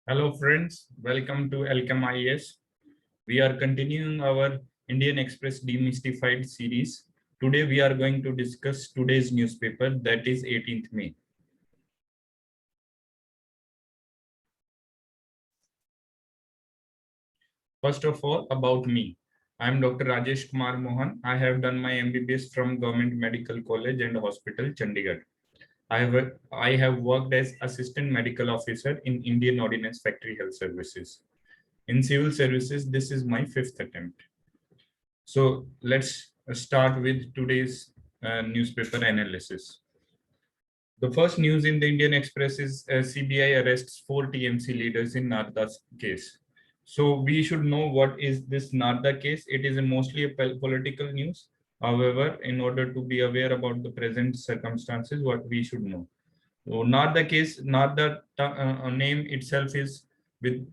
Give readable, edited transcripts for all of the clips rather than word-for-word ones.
Hello friends, welcome to Alkem IAS. We are continuing our Indian Express Demystified series. Today we are going to discuss today's newspaper, that is 18th May. First of all, about me. I am Dr. Rajesh Kumar Mohan. I have done my MBBS from Government Medical College and Hospital, Chandigarh. I have worked as Assistant Medical Officer in Indian Ordnance Factory Health Services. In civil services, this is my fifth attempt. So let's start with today's newspaper analysis. The first news in the Indian Express is CBI arrests 4 TMC leaders in Narda's case. So we should know what is this Narda case. It is mostly a political news. However, in order to be aware about the present circumstances, what we should know. So Narda case, Narda name itself is with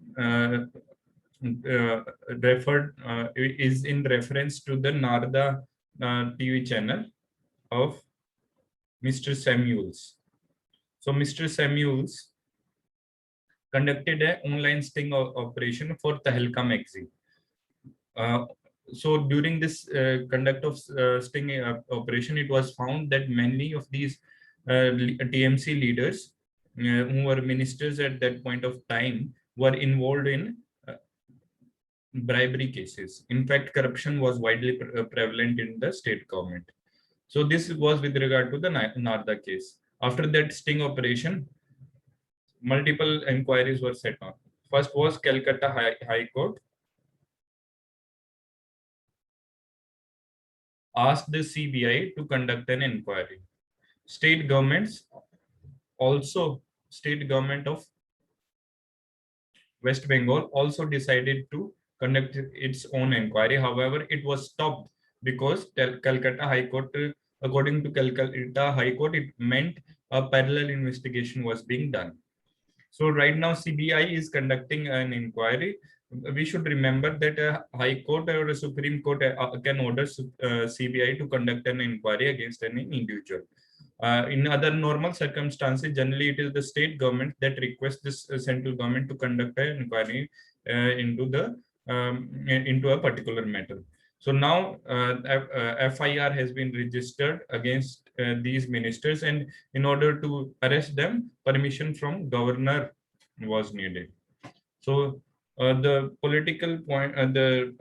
is in reference to the Narda TV channel of Mr. Samuels. So Mr. Samuels conducted an online sting operation for Tahalka magazine. So during this conduct of sting operation, it was found that many of these TMC leaders who were ministers at that point of time were involved in bribery cases. In fact, corruption was widely prevalent in the state government. So this was with regard to the Narda case. After that sting operation, multiple inquiries were set on. First was Calcutta High Court asked the CBI to conduct an inquiry. State government of West Bengal also decided to conduct its own inquiry. However, it was stopped because Calcutta High Court, according to Calcutta High Court, it meant a parallel investigation was being done. So right now CBI is conducting an inquiry. We should remember that a High Court or a Supreme Court can order CBI to conduct an inquiry against any individual. In other normal circumstances, generally it is the state government that requests this central government to conduct an inquiry into a particular matter. So now FIR has been registered against these ministers, and in order to arrest them, permission from governor was needed. So the political point, the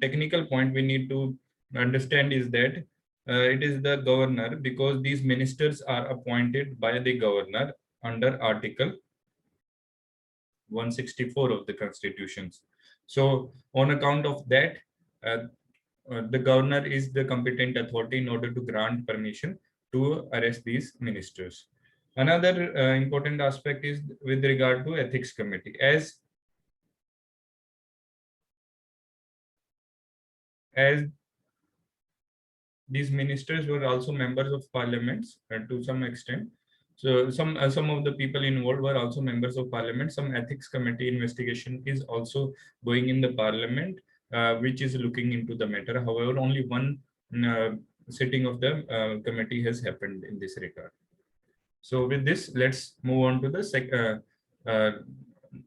technical point we need to understand is that it is the governor, because these ministers are appointed by the governor under Article 164 of the Constitutions. So on account of that, the governor is the competent authority in order to grant permission to arrest these ministers. Another important aspect is with regard to ethics committee. As these ministers were also members of parliaments to some extent. So some of the people involved were also members of parliament. Some ethics committee investigation is also going in the parliament, which is looking into the matter. However, only one sitting of the committee has happened in this regard. So with this, let's move on to the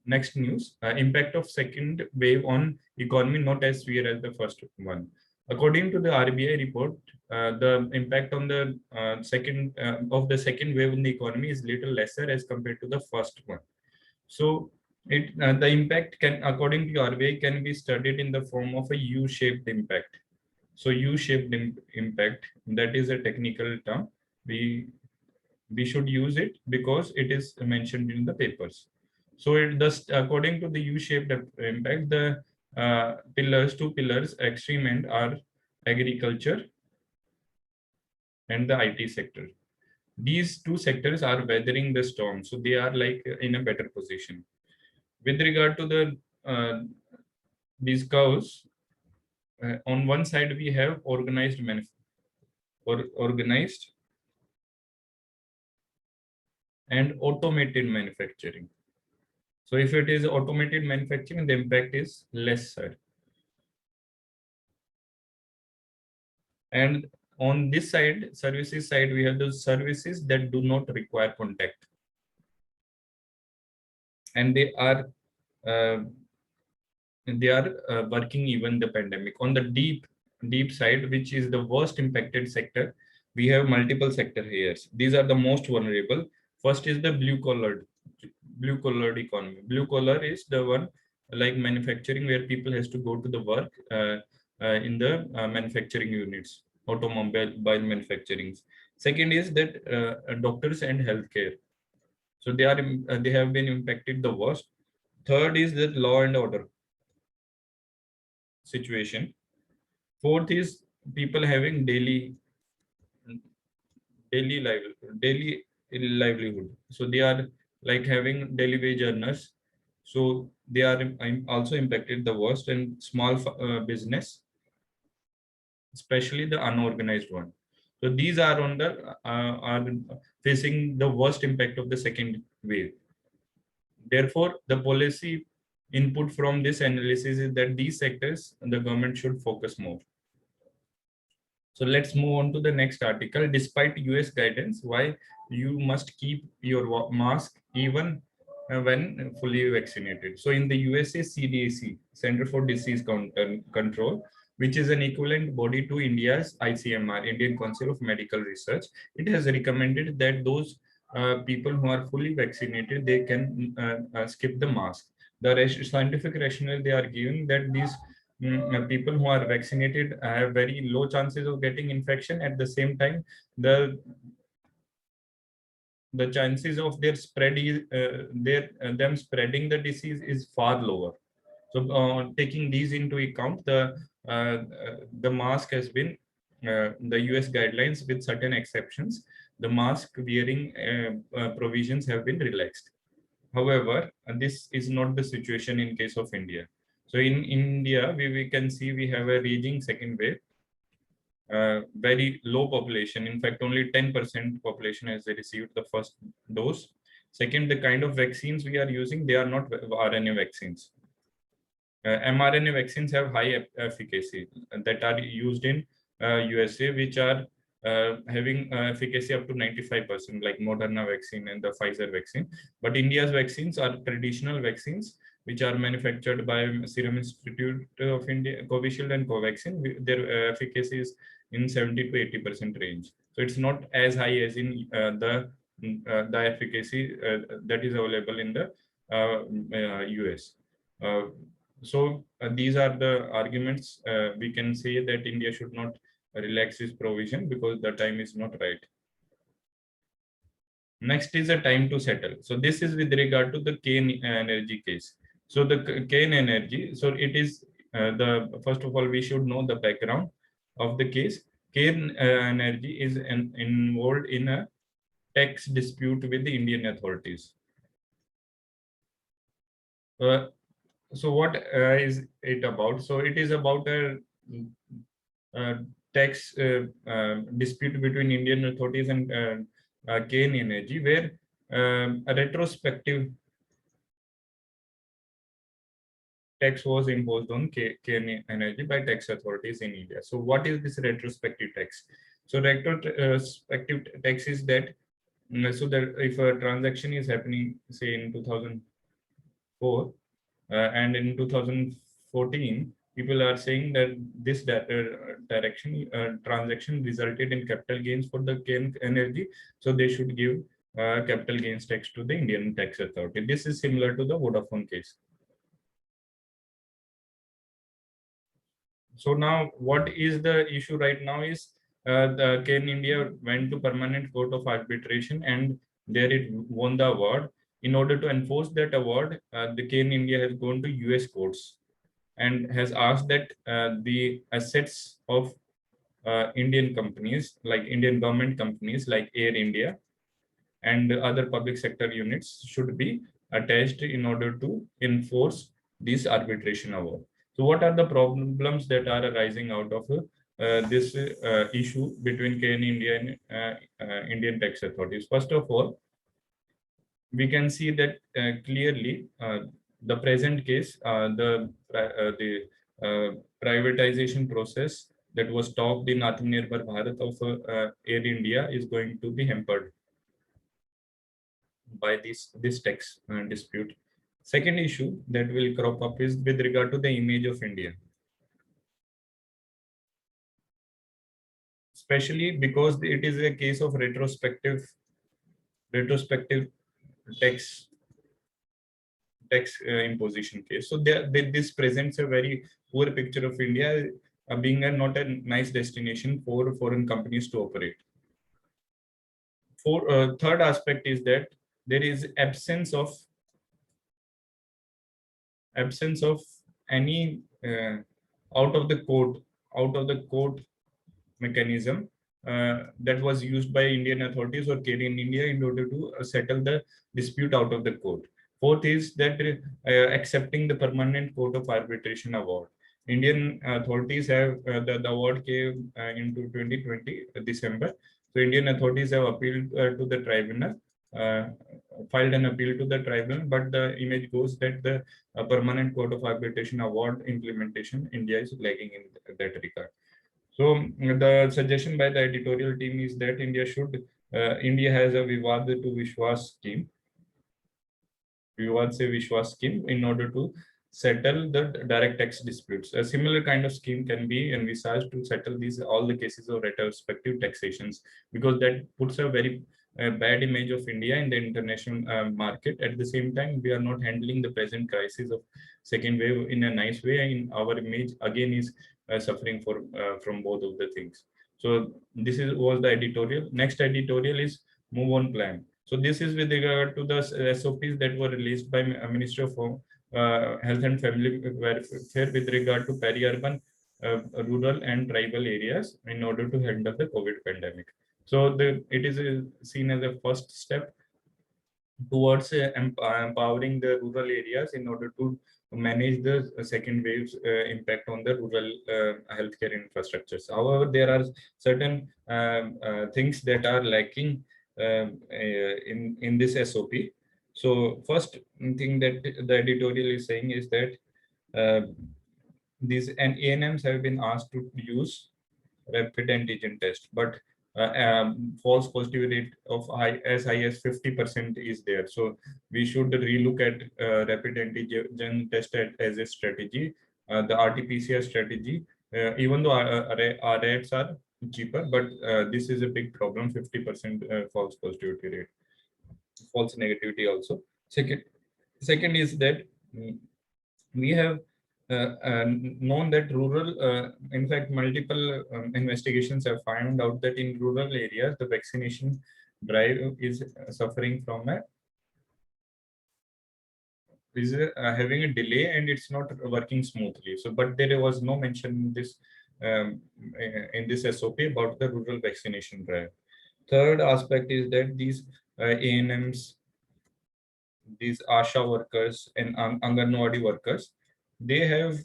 next news. Impact of second wave on economy not as severe as the first one. According to the RBI report, the impact on the second wave in the economy is little lesser as compared to the first one. So the impact can, according to RBI, can be studied in the form of a U-shaped impact. So U-shaped impact, that is a technical term. We should use it because it is mentioned in the papers. So it does, according to the U-shaped impact, the two pillars, extreme end, are agriculture and the IT sector. These two sectors are weathering the storm, so they are like in a better position. With regard to the these curves, on one side we have organized and automated manufacturing. So if it is automated manufacturing, the impact is lesser. And on this side, services side, we have those services that do not require contact. And they are they are working even the pandemic. On the deep side, which is the worst impacted sector, we have multiple sector here. These are the most vulnerable. First is the blue collared economy. Blue collar is the one like manufacturing, where people has to go to the work in the manufacturing units, automobile manufacturing. Second is that doctors and healthcare. So they have been impacted the worst. Third is that law and order situation. Fourth is people having daily livelihood. So they are like having daily wage earners. So they are also impacted the worst, and small business, especially the unorganized one. So these are are facing the worst impact of the second wave. Therefore, the policy input from this analysis is that these sectors the government should focus more. So let's move on to the next article. Despite US guidance, why you must keep your mask even when fully vaccinated. So in the USA CDC, Center for Disease Control, which is an equivalent body to India's ICMR, Indian Council of Medical Research, it has recommended that those people who are fully vaccinated, they can skip the mask. The scientific rationale they are giving that these people who are vaccinated have very low chances of getting infection. At the same time, the chances of their spread is them spreading the disease is far lower. So taking these into account, the mask has been the US guidelines with certain exceptions. The mask wearing provisions have been relaxed. However, this is not the situation in case of India. So in India, we can see we have a raging second wave, very low population. In fact, only 10% population has received the first dose. Second, the kind of vaccines we are using, they are not RNA vaccines. mRNA vaccines have high efficacy that are used in USA, which are having efficacy up to 95%, like Moderna vaccine and the Pfizer vaccine. But India's vaccines are traditional vaccines, which are manufactured by Serum Institute of India, Covishield and Covaxin. Their efficacy is in 70 to 80% range. So it's not as high as in the efficacy that is available in the US. So these are the arguments. We can say that India should not relax its provision because the time is not right. Next is a time to settle. So this is with regard to the Kane Energy case. So the Kane Energy, so it is first of all, we should know the background of the case. Kane Energy is involved in a tax dispute with the Indian authorities. So what is it about? So it is about a tax dispute between Indian authorities and Kane Energy, where a retrospective tax was imposed on Kane Energy by tax authorities in India. So what is this retrospective tax? So retrospective tax is that so that if a transaction is happening, say in 2004 and in 2014, people are saying that this transaction resulted in capital gains for the Kane Energy, so they should give capital gains tax to the Indian tax authority. This is similar to the Vodafone case. So now what is the issue right now is the Kane India went to permanent court of arbitration, and there it won the award. In order to enforce that award, the Kane India has gone to US courts and has asked that the assets of Indian companies, like Indian government companies like Air India and other public sector units, should be attached in order to enforce this arbitration award. So what are the problems that are arising out of this issue between Kane India and Indian tax authorities? First of all, we can see that clearly the present case, the privatization process that was stopped in Atmanirbhar Bharat of Air India is going to be hampered by this tax dispute. Second issue that will crop up is with regard to the image of India, especially because it is a case of retrospective tax imposition case. So this presents a very poor picture of India being not a nice destination for foreign companies to operate. Third aspect is that there is absence of any out of the court mechanism that was used by Indian authorities or carried in India in order to settle the dispute out of the court. Fourth is that accepting the permanent court of arbitration award. Indian authorities have the award came into 2020 December. So Indian authorities have appealed to the tribunal, uh, filed an appeal to the tribunal, but the image goes that the permanent court of arbitration award implementation, India is lagging in that regard. So the suggestion by the editorial team is that India has a Vivad to Vishwas scheme, Vivad se Vishwas scheme in order to settle the direct tax disputes. A similar kind of scheme can be envisaged to settle all the cases of retrospective taxations, because that puts a very bad image of India in the international market. At the same time, we are not handling the present crisis of second wave in a nice way, and our image again is suffering from both of the things. So this was the editorial. Next editorial is move on plan. So this is with regard to the SOPs that were released by Ministry of Home, Health and Family Welfare with regard to peri-urban, rural and tribal areas in order to handle the COVID pandemic. So it is seen as a first step towards empowering the rural areas in order to manage the second wave's impact on the rural healthcare infrastructures. However, there are certain things that are lacking in this SOP. So first thing that the editorial is saying is that these ANMs have been asked to use rapid antigen test, but false positive rate of as high as 50% is there. So we should relook at rapid antigen test as a strategy. The RT-PCR strategy, even though our rates are cheaper, but this is a big problem, 50% false positivity rate, false negativity also. Second is that we have known that in fact, multiple investigations have found out that in rural areas, the vaccination drive is suffering from having a delay, and it's not working smoothly. So, but there was no mention in this SOP about the rural vaccination drive. Third aspect is that these ANMs, these ASHA workers and Anganwadi workers, they have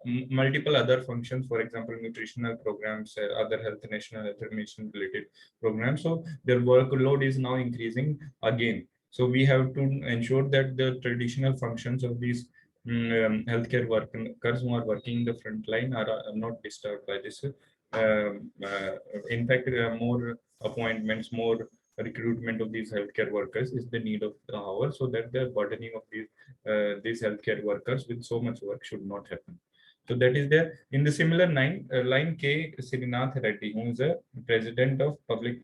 multiple other functions, for example, nutritional programs, other national health mission related programs. So their workload is now increasing again. So we have to ensure that the traditional functions of these healthcare workers who are working in the front line are not disturbed by this. In fact, more appointments, more recruitment of these healthcare workers is the need of the hour, so that the burdening of these healthcare workers with so much work should not happen. So that is there. In the similar line, K. Srinath Reddy, who is a president of Public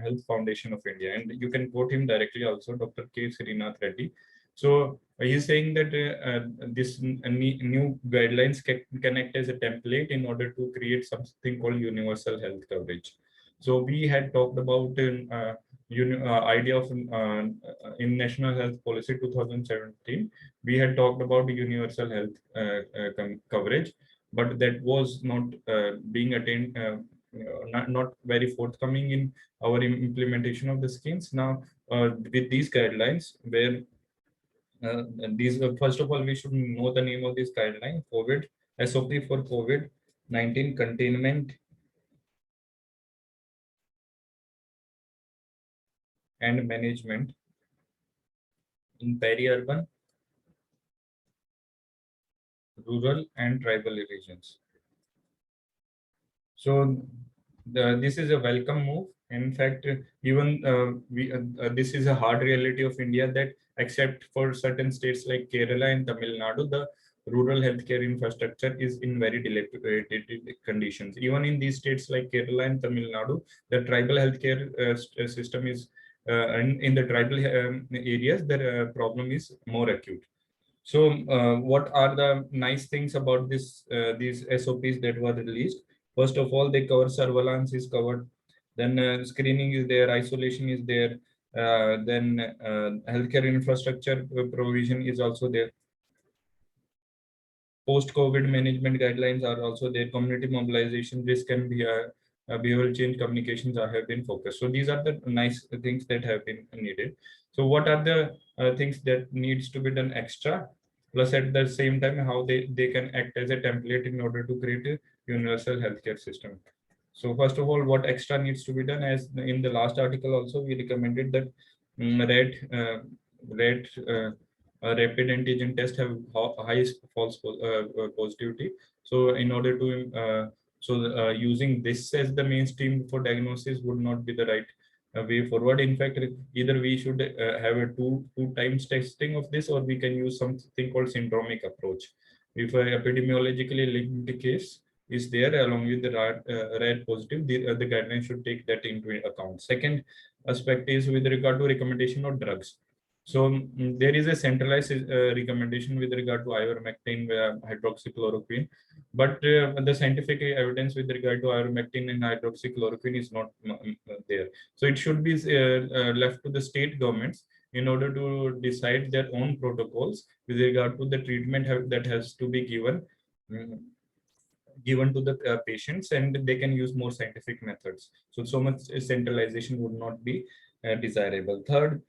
Health Foundation of India, and you can quote him directly also, Dr. K. Srinath Reddy. So he's saying that this new guidelines can act as a template in order to create something called universal health coverage. So we had talked about idea of in National Health Policy 2017, we had talked about universal health coverage, but that was not being attained, not very forthcoming in our implementation of the schemes. Now, with these guidelines, where first of all, we should know the name of this guideline: COVID SOP for COVID-19 containment and management in peri-urban, rural and tribal regions. So This is a welcome move. In fact, even this is a hard reality of India that except for certain states like Kerala and Tamil Nadu, the rural healthcare infrastructure is in very dilapidated conditions. Even in these states like Kerala and Tamil Nadu, the tribal healthcare system is in the tribal areas, the problem is more acute. So, what are the nice things about these SOPs that were released? First of all, they cover surveillance is covered, then screening is there, isolation is there, then healthcare infrastructure provision is also there. Post-COVID management guidelines are also there. Community mobilization, risk and behavioral change communications have been focused. So these are the nice things that have been needed. So what are the things that needs to be done extra? Plus at the same time, how they can act as a template in order to create a universal healthcare system. So first of all, what extra needs to be done? As in the last article also, we recommended that red rapid antigen test have highest false positivity. So in order to using this as the mainstream for diagnosis would not be the right way forward. In fact, either we should have a two times testing of this, or we can use something called syndromic approach. If a epidemiologically linked case is there along with the red positive, the guidelines should take that into account. Second aspect is with regard to recommendation of drugs. So there is a centralized recommendation with regard to ivermectin, hydroxychloroquine, but the scientific evidence with regard to ivermectin and hydroxychloroquine is not there. So it should be left to the state governments in order to decide their own protocols with regard to the treatment that has to be given. Given to the patients, and they can use more scientific methods. So much centralization would not be desirable. Third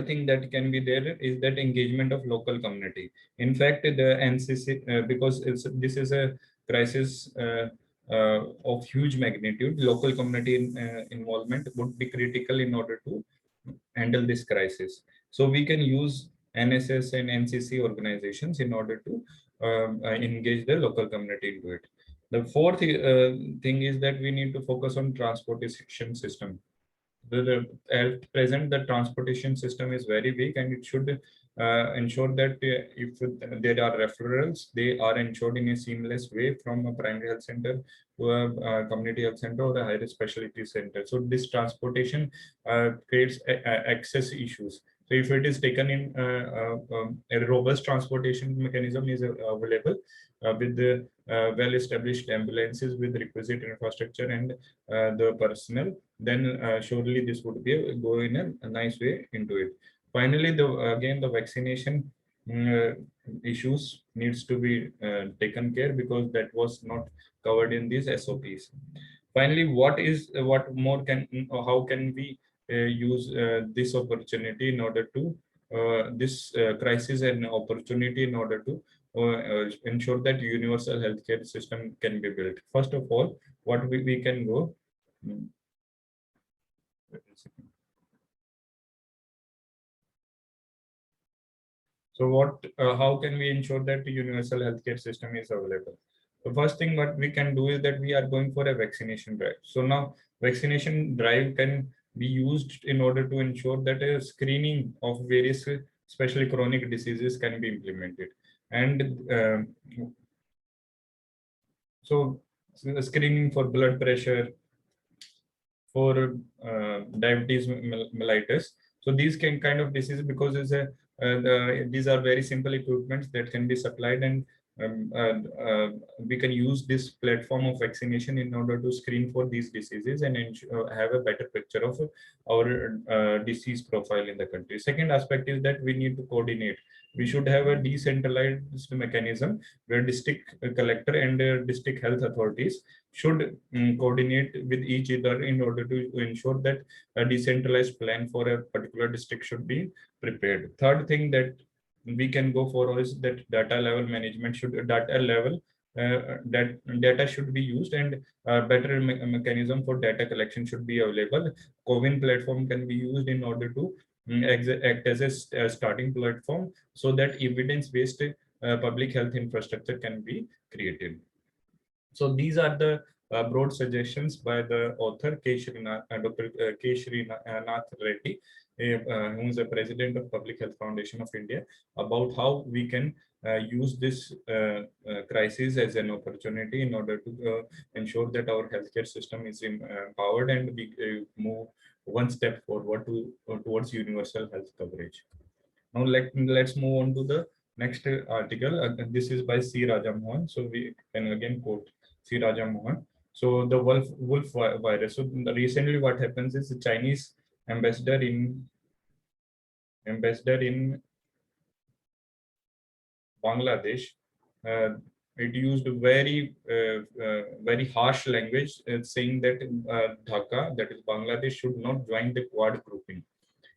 thing that can be there is that engagement of local community. In fact, the NCC, because this is a crisis of huge magnitude, local community involvement would be critical in order to handle this crisis. So we can use NSS and NCC organizations in order to engage the local community into it. The fourth thing is that we need to focus on transportation system. At present, the transportation system is very weak, and it should ensure that if there are referrals, they are ensured in a seamless way from a primary health center to a community health center or a higher specialty center. So this transportation creates access issues. So if it is taken in a robust transportation mechanism is available with the well-established ambulances with requisite infrastructure and the personnel, then surely this would be go in a nice way into it. Finally, the vaccination issues needs to be taken care, because that was not covered in these SOPs. Finally, what more can how can we use this opportunity in order to this crisis and opportunity in order to ensure that universal healthcare system can be built. First of all, what we can go. So how can we ensure that the universal healthcare system is available? The first thing what we can do is that we are going for a vaccination drive. So now vaccination drive can be used in order to ensure that a screening of various, especially chronic diseases, can be implemented. And so screening for blood pressure, for diabetes mellitus. So these can kind of diseases, because these are very simple equipments that can be supplied, and we can use this platform of vaccination in order to screen for these diseases and have a better picture of our disease profile in the country. Second aspect is that we need to coordinate. We should have a decentralized mechanism where district collector and district health authorities should coordinate with each other in order to ensure that a decentralized plan for a particular district should be prepared. Third thing that we can go for is that data level management that data should be used, and better mechanism for data collection should be available. CoWIN platform can be used in order to act as a starting platform, so that evidence-based public health infrastructure can be created. So these are the broad suggestions by the author Dr. K. Srinath Reddy, who is the president of Public Health Foundation of India, about how we can use this crisis as an opportunity in order to ensure that our healthcare system is empowered and we move one step forward towards universal health coverage. Now let's move on to the next article. This is by C. Rajamohan. So we can again quote C. Rajamohan. So the wolf virus. So recently, what happens is the Chinese ambassador in Bangladesh. It used very harsh language, saying that Dhaka, that is Bangladesh, should not join the Quad grouping.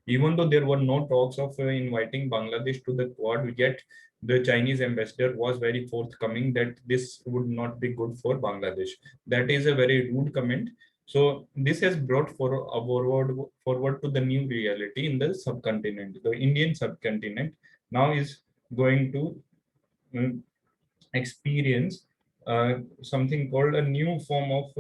Even though there were no talks of inviting Bangladesh to the Quad, yet the Chinese ambassador was very forthcoming that this would not be good for Bangladesh. That is a very rude comment. So this has brought forward to the new reality in the subcontinent. The Indian subcontinent now is going to experience something called a new form of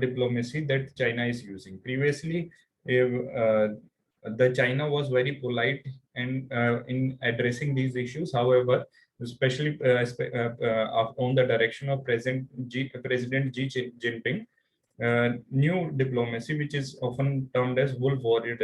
diplomacy that China is using. Previously, the China was very polite and in addressing these issues. However, especially on the direction of President Xi Jinping, new diplomacy, which is often termed as wolf warrior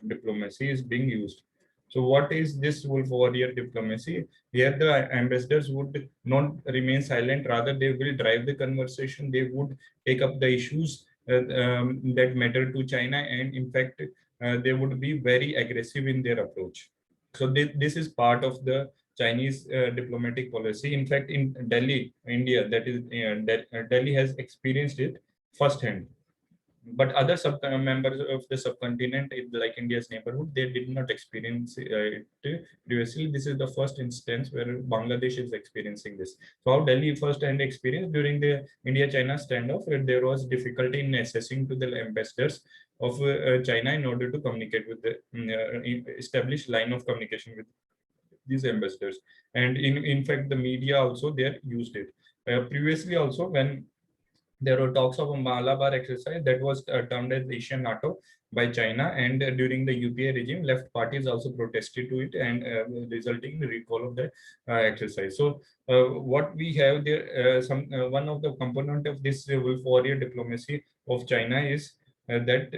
diplomacy, is being used. So what is this wolf warrior diplomacy? Here the ambassadors would not remain silent, rather they will drive the conversation, they would take up the issues that matter to China, and in fact, they would be very aggressive in their approach. So this is part of the Chinese diplomatic policy. In fact, in Delhi, India, that is Delhi has experienced it firsthand. But other members of the subcontinent, like India's neighborhood, they did not experience it previously. This is the first instance where Bangladesh is experiencing this. So how Delhi first-hand experience during the India-China standoff, there was difficulty in assessing to the ambassadors of China in order to communicate with the established line of communication with these ambassadors. And in fact, the media also there used it. Previously also, when there were talks of a Malabar exercise that was termed as Asian NATO by China, and during the UPA regime, left parties also protested to it, and resulting in the recall of the exercise. So, what we have there, one of the component of this wolf warrior diplomacy of China is that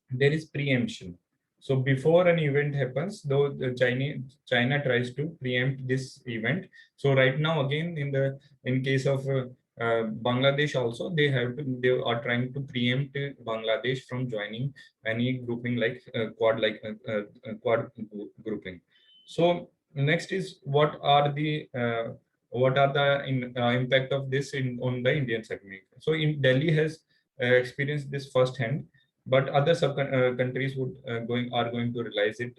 there is preemption. So before an event happens, though the China tries to preempt this event. So right now, again, in case of Bangladesh also, they are trying to preempt Bangladesh from joining any grouping like Quad grouping. So next is what are the impact of this on the Indian segment. So in Delhi has experienced this firsthand, but other countries are going to realize it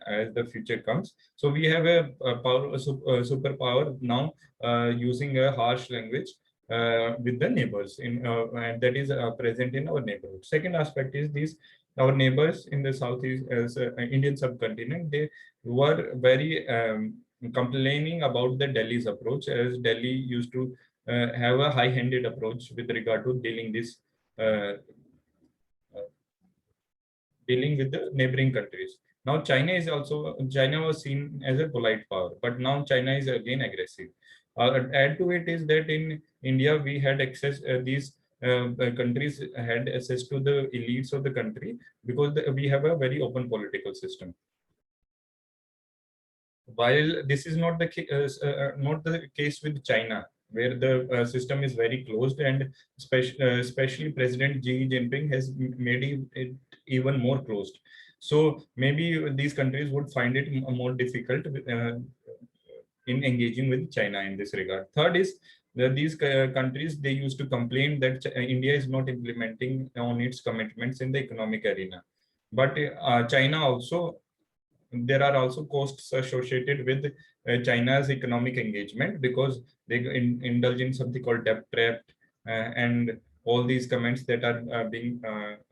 as the future comes. So we have a superpower now using a harsh language with the neighbors and that is present in our neighborhood. Second aspect is these our neighbors in the Southeast Indian subcontinent. They were very complaining about the Delhi's approach, as Delhi used to have a high-handed approach with regard to dealing with the neighboring countries. Now China was seen as a polite power, but now China is again aggressive. Add to it is that in India we had access, these countries had access to the elites of the country because we have a very open political system. While this is not the case with China, where the system is very closed, and especially President Xi Jinping has made it even more closed. So maybe these countries would find it more difficult in engaging with China in this regard. Third is that these countries, they used to complain that India is not implementing on its commitments in the economic arena. But China also, there are also costs associated with China's economic engagement, because they indulge in something called debt trap and all these comments that are being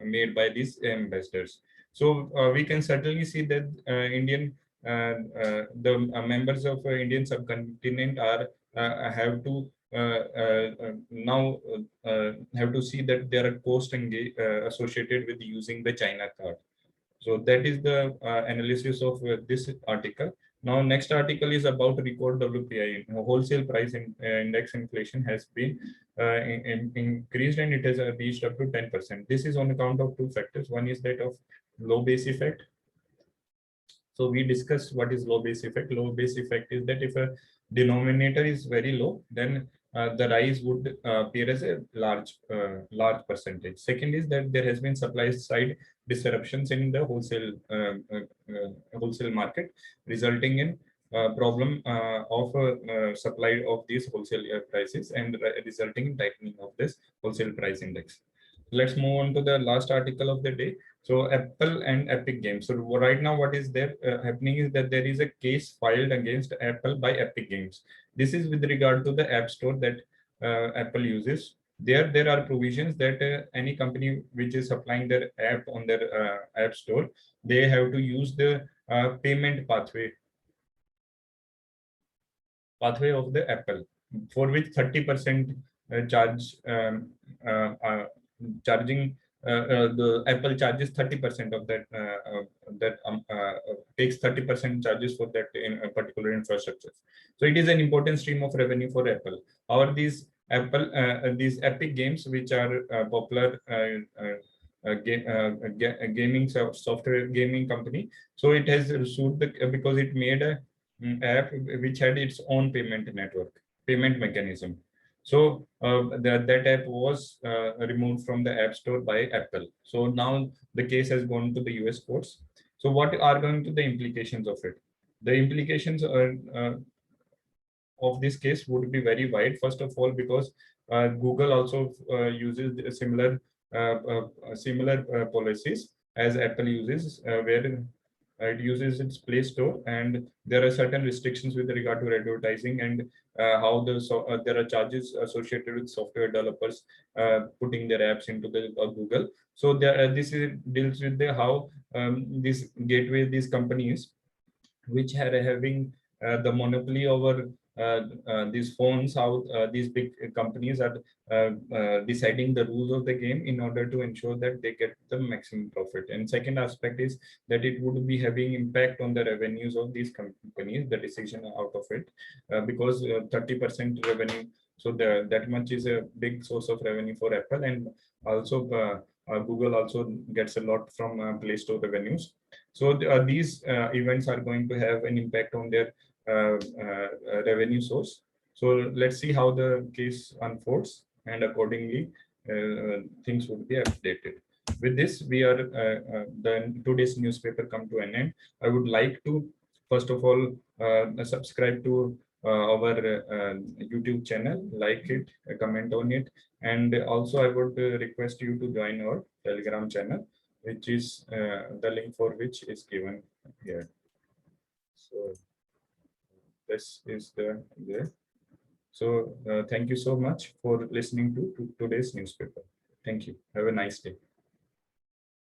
made by these ambassadors. So we can certainly see that the members of Indian subcontinent are have to now have to see that there are costs associated with using the China card. So that is the analysis of this article. Now, next article is about record WPI. Wholesale price index inflation has been increased, and it has reached up to 10%. This is on account of two factors. One is that of low base effect. So we discussed what is low base effect. Low base effect is that if a denominator is very low, then the rise would appear as a large percentage. Second is that there has been supply side disruptions in the wholesale market, resulting in problem of supply of these wholesale prices and resulting in tightening of this wholesale price index. Let's move on to the last article of the day. So Apple and Epic Games. So right now what is there happening is that there is a case filed against Apple by Epic Games. This is with regard to the App Store that Apple uses. There are provisions that any company which is supplying their app on their App Store, they have to use the payment pathway of the Apple, for which 30% charge charging the Apple charges 30% of that takes 30% charges for that in a particular infrastructure. So it is an important stream of revenue for Apple. Or these these Epic Games, which are popular gaming software gaming company, so it has sued because it made a app which had its own payment mechanism. So that app was removed from the App Store by Apple. So now the case has gone to the US courts. So what are going to the implications of it? The implications of this case would be very wide. First of all, because Google also uses similar policies as Apple uses, where it uses its Play Store, and there are certain restrictions with regard to advertising and how there are charges associated with software developers putting their apps into the Google. So this deals with how these companies which are having the monopoly over these phones, how these big companies are deciding the rules of the game in order to ensure that they get the maximum profit. And second aspect is that it would be having impact on the revenues of these companies, the decision out of it, because 30% revenue, so that much is a big source of revenue for Apple, and also Google also gets a lot from Play Store revenues. So these events are going to have an impact on their revenue source. So let's see how the case unfolds, and accordingly things would be updated. With this, we are today's newspaper come to an end. I would like to first of all subscribe to our YouTube channel, like it, comment on it, and also I would request you to join our Telegram channel, which is the link for which is given here. So this is there. So thank you so much for listening to today's newspaper. Thank you. Have a nice day.